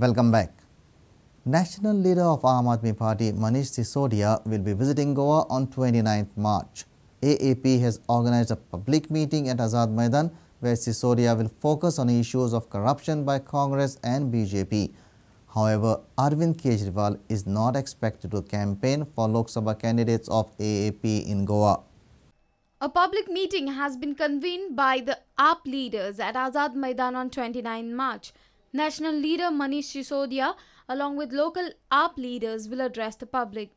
Welcome back. National leader of Aam Aadmi Party Manish Sisodia will be visiting Goa on 29th March. AAP has organized a public meeting at Azad Maidan where Sisodia will focus on issues of corruption by Congress and BJP. However, Arvind Kejriwal is not expected to campaign for Lok Sabha candidates of AAP in Goa. A public meeting has been convened by the AAP leaders at Azad Maidan on 29 March. National leader Manish Sisodia along with local AAP leaders will address the public.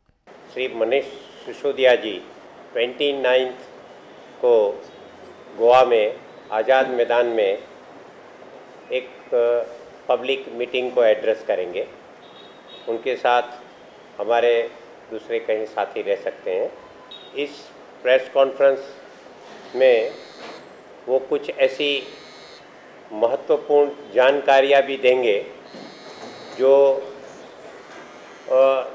Shri Manish Sisodia जी 29 को गोवा में आज़ाद मैदान में एक public meeting को address करेंगे। उनके साथ हमारे दूसरे कई साथी रह सकते हैं। इस प्रेस कॉन्फ्रेंस में वो कुछ ऐसी महत्वपूर्ण जानकारियां भी देंगे जो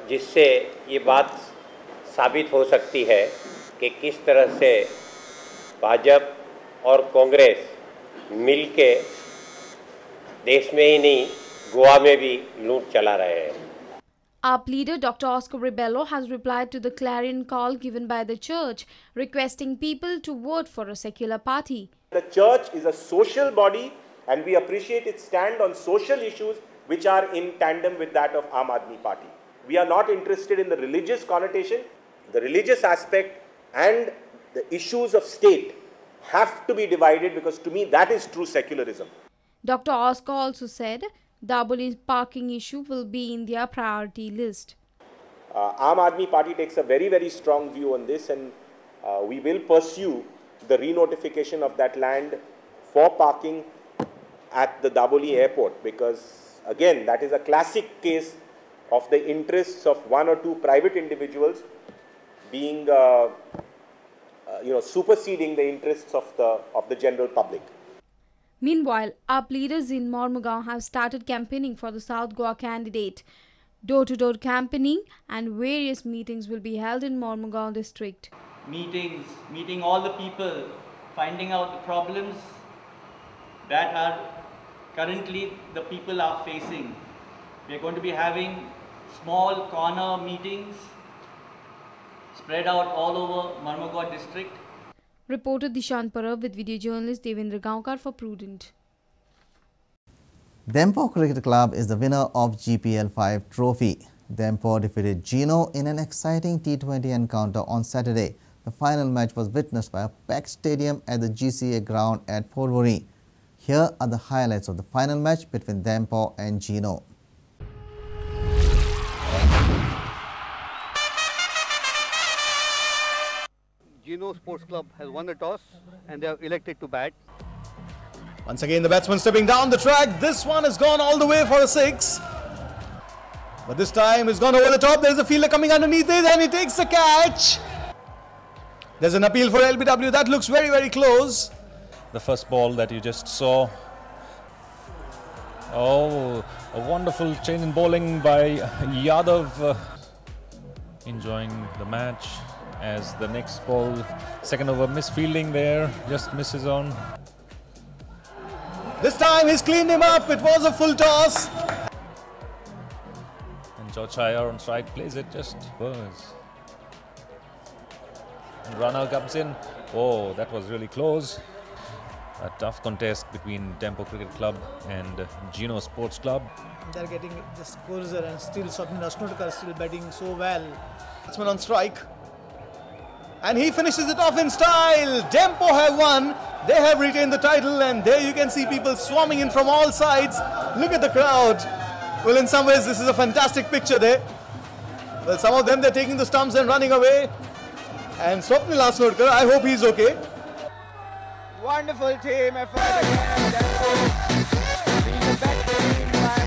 जिससे ये बात साबित हो सकती है कि किस तरह से भाजपा और कांग्रेस मिलके देश में ही नहीं गोवा में भी लूट चला रहे हैं। AAP leader Dr. Oscar Rebello has replied to the clarion call given by the church, requesting people to vote for a secular party. The church is a social body and we appreciate its stand on social issues which are in tandem with that of Aam Aadmi Party. We are not interested in the religious connotation. The religious aspect and the issues of state have to be divided because to me that is true secularism. Dr. Oscar also said Daboli's parking issue will be in their priority list. Aam Aadmi Party takes a very strong view on this and we will pursue the renotification of that land for parking at the Daboli airport because again that is a classic case of the interests of one or two private individuals being superseding the interests of the general public. Meanwhile, AAP leaders in Mormugaon have started campaigning for the South Goa candidate. Door-to-door campaigning and various meetings will be held in Mormugaon district. Meeting all the people, finding out the problems that are currently the people are facing. We are going to be having small corner meetings spread out all over Mormugaon district. Reporter Dishant Parab with video journalist Devendra Gaonkar for Prudent. Dempo Cricket Club is the winner of GPL 5 trophy. Dempo defeated Gino in an exciting T20 encounter on Saturday. The final match was witnessed by a packed stadium at the GCA ground at Porvorim. Here are the highlights of the final match between Dempo and Gino. Gino Sports Club has won the toss and they have elected to bat. Once again the batsman stepping down the track. This one has gone all the way for a 6. But this time it's gone over the top. There's a fielder coming underneath it and he takes the catch. There's an appeal for LBW. That looks very close. The first ball that you just saw. Oh, a wonderful change in bowling by Yadav. Enjoying the match as the next ball, second over misfielding there, just misses on. This time he's cleaned him up. It was a full toss. And George Shire on strike plays it, just burns. And runner comes in. Oh, that was really close. A tough contest between Dempo Cricket Club and Gino Sports Club. They're getting just closer and still Swapnil Asnodkar still batting so well. Batsman on strike. And he finishes it off in style. Dempo have won. They have retained the title and there you can see people swarming in from all sides. Look at the crowd. Well, in some ways this is a fantastic picture there. Well, some of them they're taking the stumps and running away. And Swapnil Asnodkar, I hope he's okay. Wonderful team effort again. Being the best team by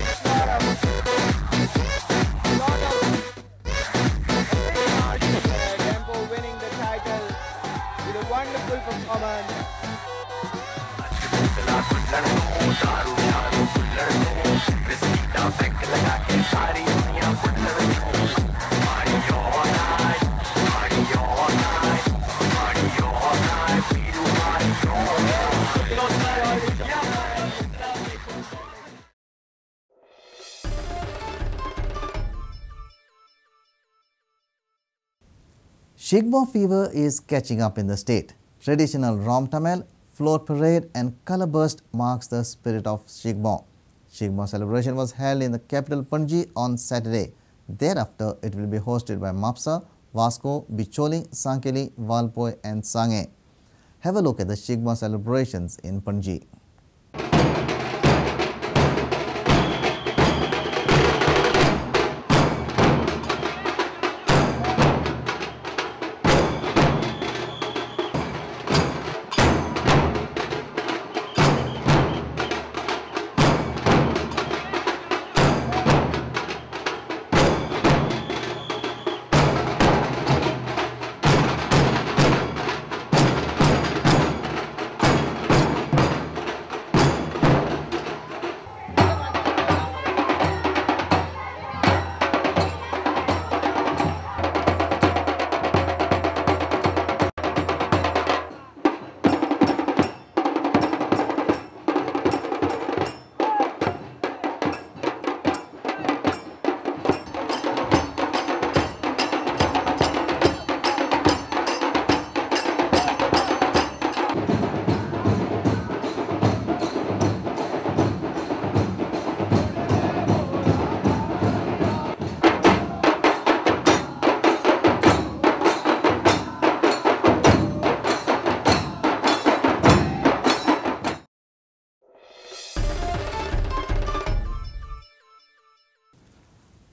Dempo winning the title with a wonderful performance. Shigmo fever is catching up in the state. Traditional Rom Tamil, float parade and colour burst marks the spirit of Shigmo. Shigmo celebration was held in the capital Panji on Saturday. Thereafter, it will be hosted by Mapsa, Vasco, Bicholi, Sankeli, Valpoi and Sange. Have a look at the Shigmo celebrations in Panji.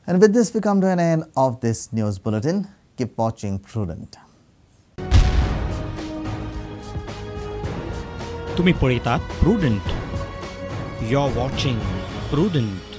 And with this, we come to an end of this news bulletin. Keep watching Prudent. तुम्ही पळयतात Prudent. You're watching Prudent.